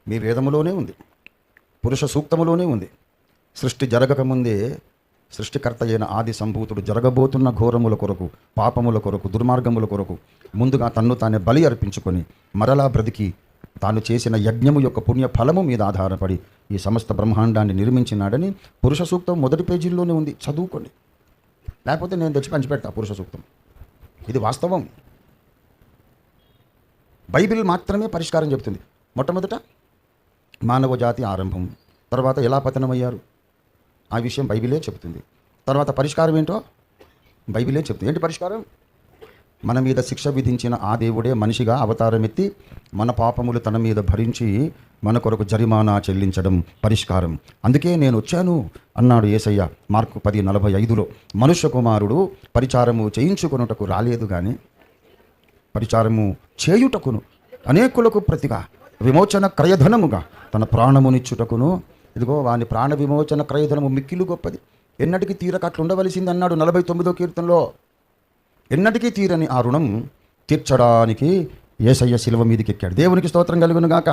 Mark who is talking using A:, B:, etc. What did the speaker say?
A: మీ వేదములోనే ఉంది, పురుష సూక్తములోనే ఉంది. సృష్టి జరగకముందే సృష్టికర్త అయిన ఆది సంభూతుడు జరగబోతున్న ఘోరముల కొరకు, పాపముల కొరకు, దుర్మార్గముల కొరకు ముందుగా తన్ను తానే బలి అర్పించుకొని మరలా బ్రతికి తాను చేసిన యజ్ఞము యొక్క పుణ్య ఫలము మీద ఆధారపడి ఈ సమస్త బ్రహ్మాండాన్ని నిర్మించినాడని పురుష సూక్తం మొదటి పేజీల్లోనే ఉంది. చదువుకోండి, లేకపోతే నేను తెచ్చి పంచిపెడతా పురుష సూక్తం. ఇది వాస్తవం. బైబిల్ మాత్రమే పరిష్కారం చెబుతుంది. మొట్టమొదట మానవ జాతి ఆరంభం, తర్వాత ఎలా పతనమయ్యారు ఆ విషయం బైబిలే చెబుతుంది. తర్వాత పరిష్కారం ఏంటో బైబిలే చెప్తుంది. ఏంటి పరిష్కారం? మన మీద శిక్ష విధించిన ఆ దేవుడే మనిషిగా అవతారం ఎత్తి మన పాపములు తన మీద భరించి మన కొరకు జరిమానా చెల్లించడం పరిష్కారం. అందుకే నేను వచ్చాను అన్నాడు యేసయ్య మార్కు 10:45. మనుష్య కుమారుడు పరిచారము చేయించుకొనుటకు రాలేదు కానీ పరిచారము చేయుటకును అనేకులకు ప్రతిగా విమోచన క్రయధనముగా తన ప్రాణమునిచ్చుటకును, ఇదిగో వాని ప్రాణ విమోచన క్రయధనము మిక్కిలు గొప్పది, ఎన్నటికీ తీరక అట్లా ఉండవలసింది అన్నాడు 49వ కీర్తనలో. ఎన్నటికీ తీరని ఆ రుణం తీర్చడానికి యేసయ్య శిలువ మీదకి ఎక్కాడు. దేవునికి స్తోత్రం కలుగును గాక.